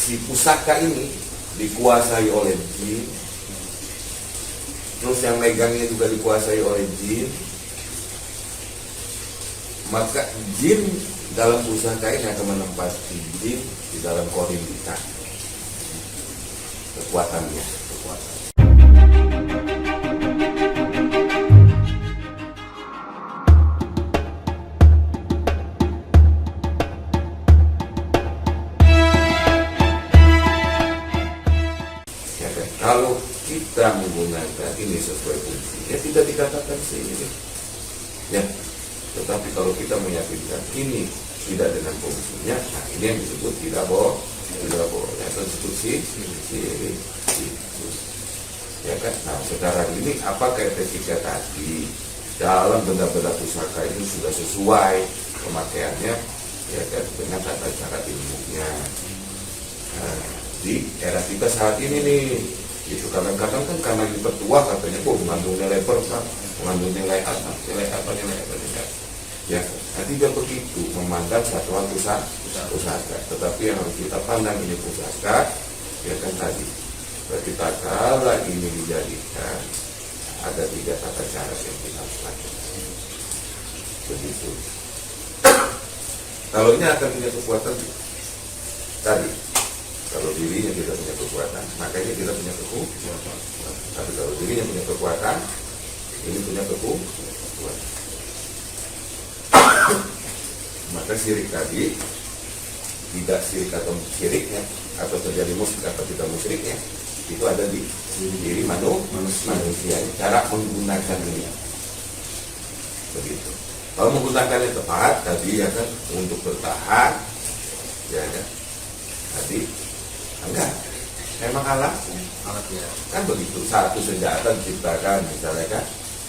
si pusaka ini dikuasai oleh jin, terus yang megangnya juga dikuasai oleh jin, maka jin dalam pusaka ini akan menempati jin di dalam kodim kita, kekuatannya. Kalau kita menggunakan ini sesuai fungsinya, tidak dikatakan sihir, ya. Tetapi kalau kita meyakinkan ini tidak dengan fungsinya, nah ini yang disebut tidak boleh, ya, disebut sihir, ya kan. Nah sekarang ini apakah etika tadi dalam benda-benda pusaka ini sudah sesuai pemakaiannya, ya kan, dengan tata cara ilmunya. Nah, di era kita saat ini nih, itu kadang-kadang kan karena dipertua katanya, mengandung nilai berkah, mengandung nilai apa, ya, tidak begitu memandang satuan pusaka, tetapi yang harus kita pandang ini pusaka, ya kan tadi, berarti kala ini dijadikan ada 3 tata cara yang kita lakukan, begitu. Kalau ini akan punya kekuatan tadi. Kalau dirinya tidak punya kekuatan, makanya kita punya kekuatan. Tapi kalau dirinya punya kekuatan, ini punya kekuatan. Maka syirik tadi tidak syirik atau syiriknya, atau terjadi musyrik atau tidak musyriknya, itu ada di diri manusia. Cara menggunakan ini, begitu. Kalau menggunakannya tepat tadi, ya kan, untuk bertahan, ya kan, tadi enggak, memang alat ya. Kan begitu, satu senjata diciptakan misalnya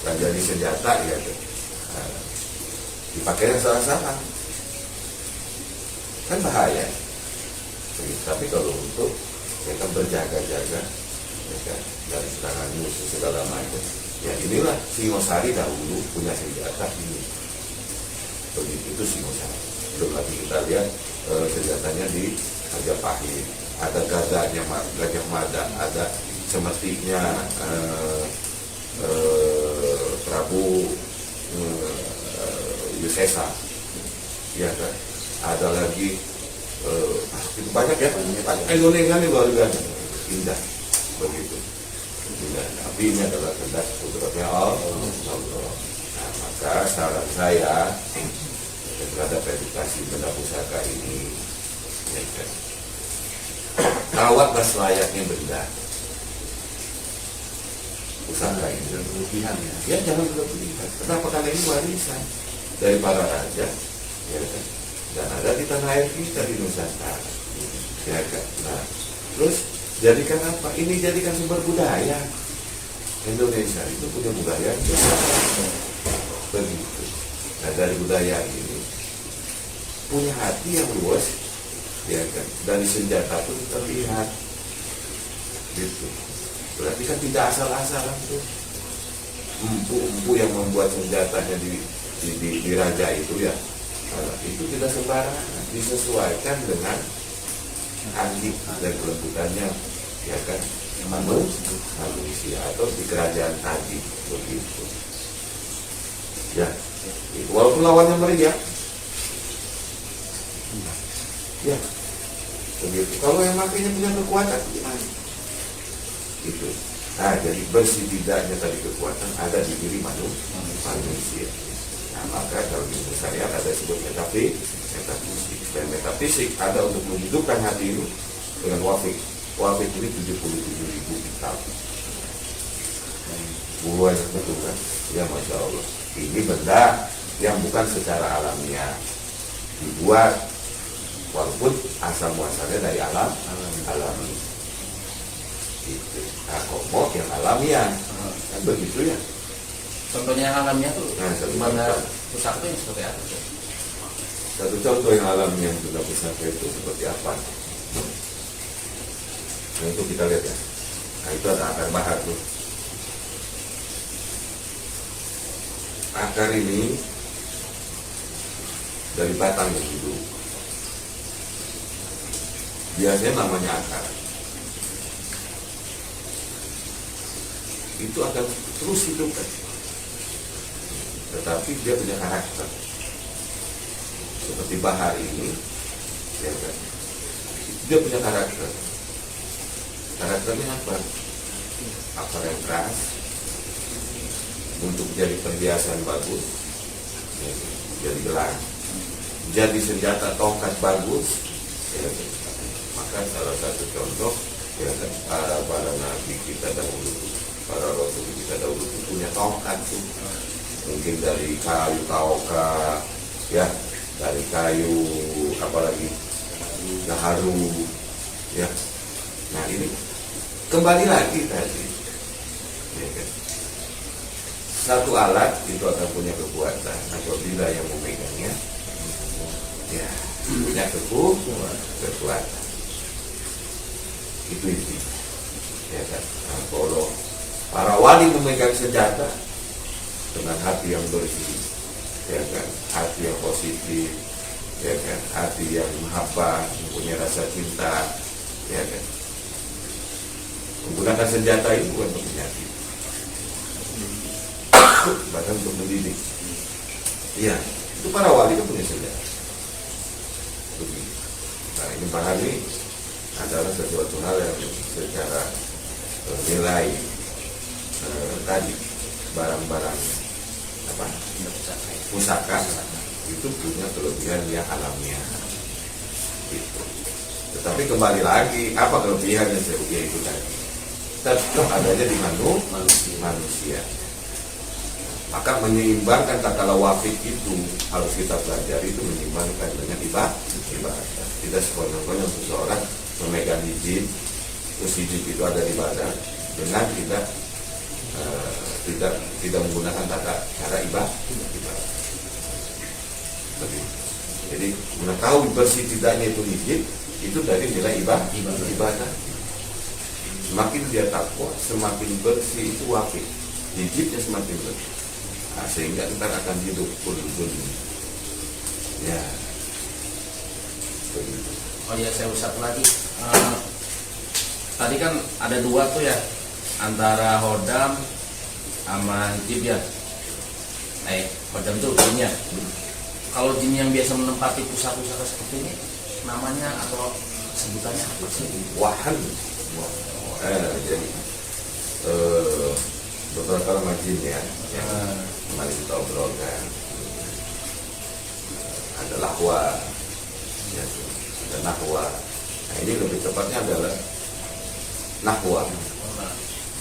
kan jadi senjata, ya kan, dipakai salah-salah kan bahaya. Tapi kalau untuk ya kan berjaga-jaga, ya kan, dari serangan musuh segala macam, ya inilah Singosari dahulu punya senjata ini, begitu. Itu Singosari. Belum lagi kita lihat senjatanya di Majapahit, ada Gajah Mada, ada semestinya Prabu Yusesa, ya kan, ada lagi itu banyak ya, Indonesia ini luar biasa indah, begitu. Tapi ini adalah kehendak kudratnya Allah. Nah, maka saran saya terhadap edukasi benda pusaka ini, ya kan, rawatlah selayaknya benda pusaka ini, dan berlebihan ya, jangan berlebihan. Kenapa? Karena ini warisan dari para raja, ya kan, dan ada di tanah air kita di Nusantara, ya kan. Nah, terus jadikan apa? Ini jadikan sumber budaya. Indonesia itu punya budaya yang besar, begitu. Nah, dari budaya ini punya hati yang luas, ya kan, dari senjata pun terlihat, gitu. Berarti kan tidak asal-asalan tuh. Empu yang membuat senjatanya di raja itu, ya, itu tidak sembarangan, disesuaikan dengan ahli dan kelembutannya, ya kan, manusia atau di kerajaan tadi, begitu. Ya, itu walaupun lawannya meriah, ya, begitu. Kalau yang makanya punya kekuatan gimana? Itu. Nah, jadi bersih tidaknya tadi kekuatan ada di diri manusia. Nah, maka kalau di saya ada disebut metafisik. Dan metafisik ada untuk menghidupkan hati itu dengan wafik. Wafik ini 77.000 kitab. Banyak betul kan? Ya, Masya Allah. Ini benda yang bukan secara alamiah dibuat, walaupun asal muasalnya dari alami. Gitu. Nah, komo yang alamiah, kan begitu ya. Contohnya yang alamiah tuh, nah, gimana pusaka itu yang seperti apa? Satu contoh yang alamiah benda pusaka itu seperti apa? Nah, itu kita lihat ya. Nah, itu ada akar bahar tuh. Akar ini dari batang yang hidup. biasanya namanya akar, itu akan terus hidup kan, tetapi dia punya karakter. Seperti bahar ini, ya kan, dia punya karakter. Karakternya apa? Akar yang keras, untuk jadi perhiasan bagus, ya, jadi gelang, jadi senjata tongkat bagus, ya, maka salah satu contoh, ya kan, para nabi kita dahulu, para rasul kita dahulu itu punya tongkat tuh, mungkin dari kayu kauka, ya, dari kayu apalagi gaharu, ya. Nah ini kembali lagi tadi, ya kan? Satu alat itu akan punya kekuatan apabila yang memegangnya, ya, punya kekuatan. Itu intinya, ya kan? Nah, kalau para wali memegang senjata dengan hati yang bersih, ya kan, hati yang positif, ya kan, hati yang mahabbah, mempunyai rasa cinta, ya kan. Menggunakan senjata itu bukan untuk menyakiti, bahkan untuk mendidik. Iya, itu para wali kan punya senjata. Begitu. Nah ini pahami adalah sesuatu hal yang secara nilai tadi barang-barang apa pusaka itu punya kelebihan yang alamiah itu. Tetapi kembali lagi apa kelebihannya itu tadi? Tetap adanya di manusia. Maka menyeimbangkan tatkala wafik itu harus kita pelajari, itu menyeimbangkan dengan ibadah. Tidak sekonyong-konyong seseorang memegang hijab, terus hijab itu ada di badan dengan tidak menggunakan cara ibadah. Jadi mengetahui bersih tidaknya itu hijab itu dari nilai ibadah. Semakin dia takwa, semakin bersih itu wafik, hijabnya semakin bersih. Nah, sehingga ntar akan hidup pun. Ya. Begitu. Oh iya, saya satu lagi. Tadi kan ada dua tuh ya, antara hodam sama jin ya. Hodam itu jinnya. Kalau jin yang biasa menempati pusaka-pusaka seperti ini, namanya atau sebutannya apa sih? Wahan. Jadi beberapa nama jin ya, yang kemarin kita obrolkan. Ada lahwa, ya, ada nahwa. Nah ini lebih tepatnya adalah nahwa.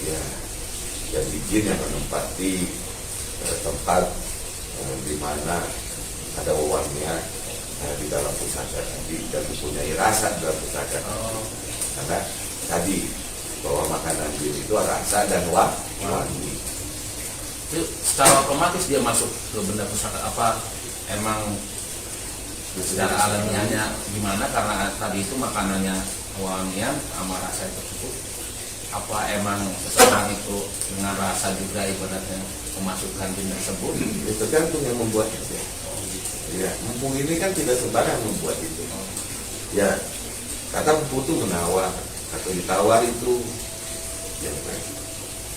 Ya, jadi jin yang menempati tempat di mana ada wewangian di dalam pusaka tadi dan mempunyai rasa dalam pusaka. Karena tadi bahwa makanan jin itu rasa dan wangi. Itu secara otomatis dia masuk ke benda pusaka apa? Emang secara alamiahnya gimana? Karena tadi itu makanannya wangian sama rasa tersebut. Apa emang seseorang itu dengan rasa juga ibaratnya memasukkan jin tersebut? Itu tergantung yang membuat itu. Ya, empu ini kan tidak sembarang membuat itu. Ya, kata empu itu menawar atau ditawar itu, ya kan?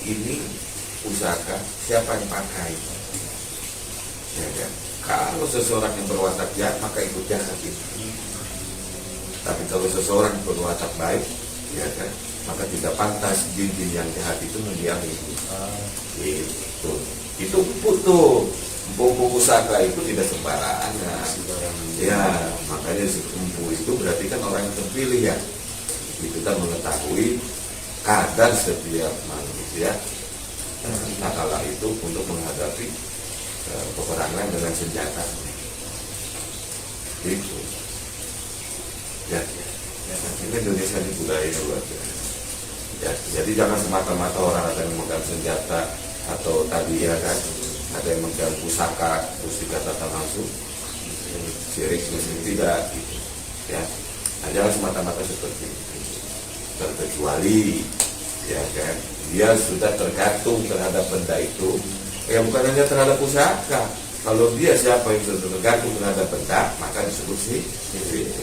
Ini pusaka siapa yang pakai? Ya kan? Kalau seseorang yang berwatak jahat maka ikut jahat itu. Tapi kalau seseorang yang berwatak baik, ya kan? Maka tidak pantas jin-jin yang jahat itu mendiami itu. Itu empu tuh. Empu pusaka itu tidak sembarangan. Ya, makanya empu itu berarti kan orang yang terpilih ya. Itu kan mengetahui kadar setiap manusia nah kala itu untuk menghadapi peperangan dengan senjata itu ya, ini Indonesia di budaya luar biasa ya. Jadi jangan semata-mata orang ada yang memegang senjata atau tadi ya kan ada yang memegang pusaka terus dikatakan langsung syirik, tidak gitu ya. Nah, jangan semata-mata seperti itu, terkecuali ya kan dia sudah tergantung terhadap benda itu, ya bukan hanya terhadap pusaka. Kalau dia siapa yang sudah tergantung terhadap benda maka disebut sih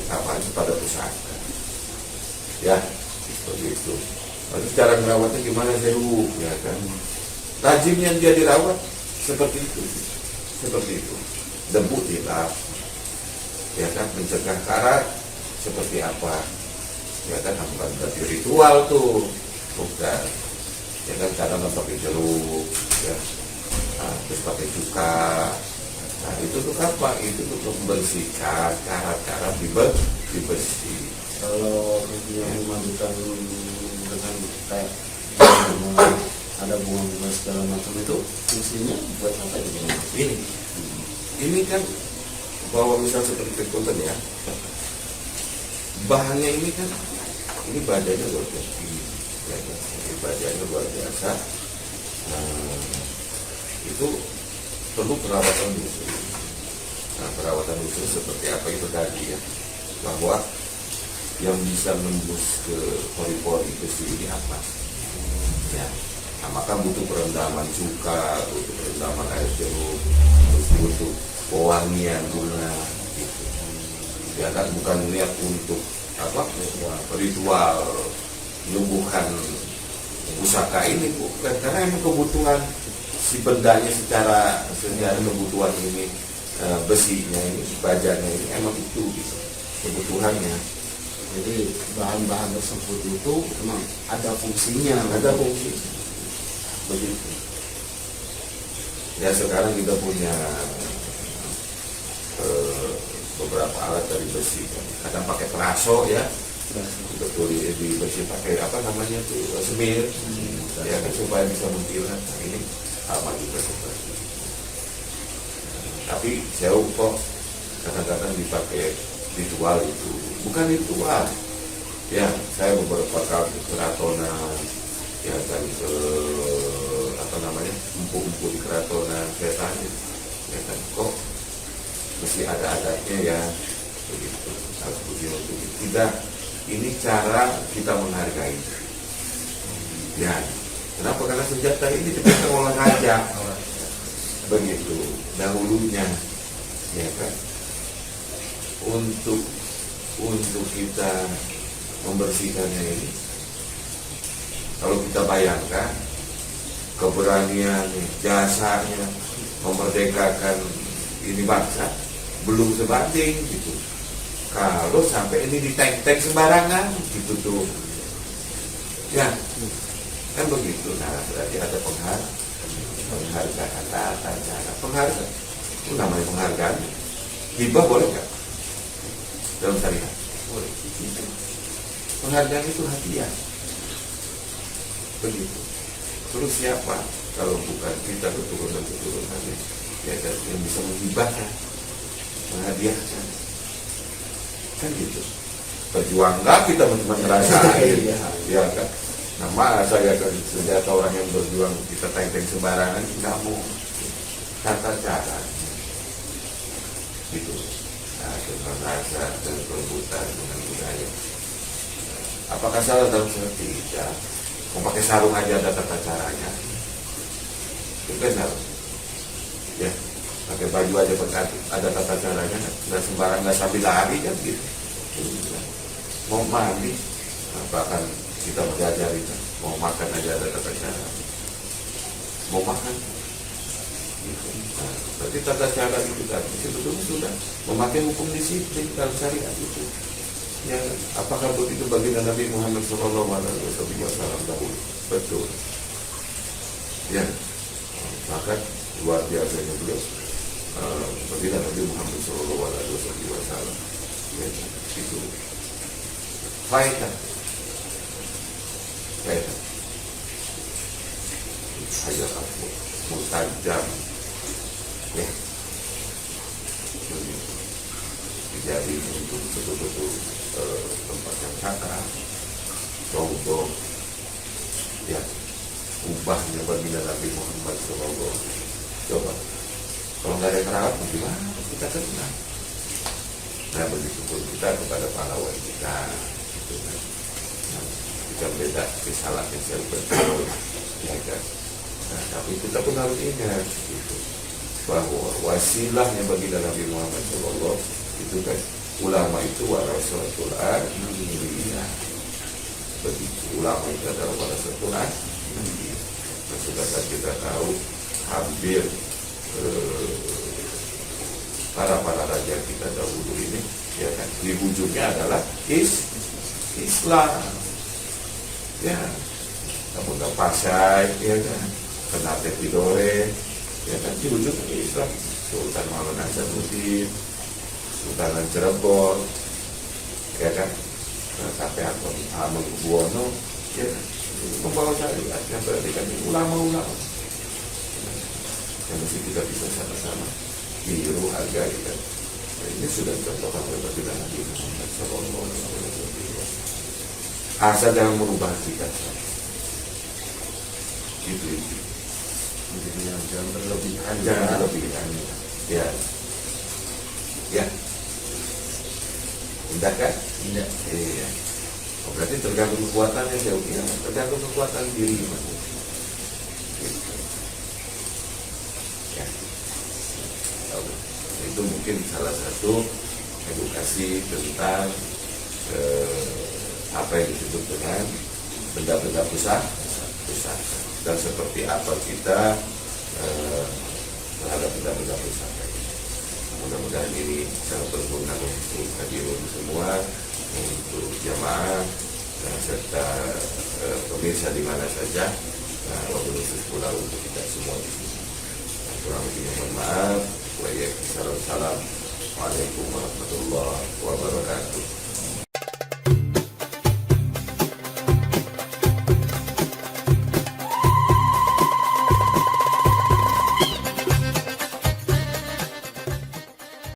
apa pada pusaka. Ya, begitu. Lalu cara merawatnya gimana seru, ya kan? Rajinnya dia dirawat seperti itu, seperti itu. Debu dilap, ya kan? Mencegah karat seperti apa? Ya kan? Bukan berarti ritual tuh, bukan. Ya kan? Kadang pakai jeruk, ya. Nah, terus pakai cuka. Nah, itu tuh apa? Itu untuk membersihkan karat-karat dibersih. Kalau yang memadukan dengan kayak ada bunga-bunga segala macam itu fungsinya buat apa itu? Ini kan bahwa misal seperti konten ya, bahannya ini kan ini badannya luar biasa, ya, ini badannya luar biasa. Nah, itu perlu perawatan khusus. Nah, perawatan khusus seperti apa itu tadi ya, bahwa yang bisa nembus ke pori-pori besi ini apa? Ya, nah, maka butuh perendaman cuka, butuh perendaman air jeruk, terus butuh pewangian bunga, gitu. Ya kan, bukan niat untuk apa? Ritual menyembuhkan pusaka ini, bukan, karena emang kebutuhan si bendanya secara kebutuhan ini, besinya ini, bajanya ini emang itu gitu, kebutuhannya. Jadi bahan-bahan tersebut itu memang ada fungsinya. Ada fungsi begitu. Ya sekarang kita punya beberapa alat dari besi kan. Kadang pakai peraso ya, betul di besi pakai apa namanya tuh semir, ya kan supaya bisa mengkilat. Nah, ini sama juga seperti. Tapi jauh kok kadang-kadang dipakai ritual itu, bukan ritual. Ya, saya beberapa kali ke keratonan, ya kan ke apa namanya, empuk-empuk di keratonan, saya tanya, ya kan kok mesti ada adatnya ya, begitu. Harus begini begitu. Tidak, ini cara kita menghargai. Ya, kenapa? Karena senjata ini kita olah raja, begitu. Dahulunya, ya kan. Untuk kita membersihkannya ini, kalau kita bayangkan keberanian, jasanya memerdekakan ini bangsa belum sebanding gitu. Kalau sampai ini diteng-teng sembarangan gitu tuh, ya kan begitu. Nah berarti ada penghargaan, tata cara penghargaan. Itu namanya penghargaan. Hibah boleh nggak? Dalam syariat boleh. Penghargaan itu hadiah, begitu. Terus siapa kalau bukan kita keturunan-keturunannya, ya kan, yang bisa menghibahkan, menghadiahkan, kan gitu. Berjuang nggak kita cuma ngerasain, ya kan. Nah masa ya kan senjata orang yang berjuang kita teng-teng sembarangan, nggak mau. Tata cara, gitu. Dengan rasa dan perebutan dengan budaya. Apakah salah dalam seperti tidak? Mau pakai sarung aja ada tata caranya. Itu benar. Ya, pakai baju aja ada tata caranya. Nggak sembarang, nggak sambil lari kan gitu. Mau mandi, bahkan kita mengajari, mau makan aja ada tata cara. Mau makan. Nah, berarti tata cara itu kan sebetulnya sudah memakai hukum disiplin dalam syariat itu. Ya, apakah begitu baginda Nabi Muhammad SAW dahulu? Betul. Ya, maka luar biasanya beliau baginda Nabi Muhammad SAW. Ya, itu faedah. Hayat aku mutajam. Ya, jadi untuk betul-betul tempat yang sakral, contoh, ya, ubahnya baginda Nabi Muhammad SAW. Coba, kalau nggak ada kerawat, gimana kita kenal? Nah, begitu pun kita kepada pahlawan kita, gitu kan. Nah, kita beda kesalahan yang betul, ya kan. Nah, tapi kita pun harus ingat, gitu, bahwa wasilahnya baginda Nabi Muhammad SAW itu kan ulama itu warasatul anbiya. ulama itu adalah pada satu nasi. Sedangkan kita tahu hampir para raja kita dahulu ini, ya kan, di ujungnya adalah Islam, ya, Kampung Pasai, ya kan, Ternate Tidore, ya kan, di ujungnya Islam. Sultan Mahmud Nasaruddin, Sultan Cirebon, ya kan, sampai Hamengkubuwono, ya kan, membawa syariat yang berarti kan ulama-ulama yang mesti kita bisa sama-sama niru, hargai kan. Nah, ini sudah dicontohkan oleh Baginda Nabi Muhammad SAW. Asal jangan merubah kita. Itu. Jadi jangan berlebihan. Jangan berlebihan. Ya. Ya. Tidak kan? Tidak. Iya. Oh, berarti tergantung kekuatannya jauh, ya, tergantung kekuatan diri mas. Gitu. Ya. Itu mungkin salah satu edukasi tentang apa yang disebut dengan benda-benda pusaka dan seperti apa kita terhadap benda-benda pusaka. Mudah-mudahan ini sangat berguna untuk hadirin semua, untuk jamaah serta pemirsa di mana saja, wabil khusus pula untuk kita semua di sini. Kurang lebihnya mohon maaf. Waalaikumsalam warahmatullahi wabarakatuh.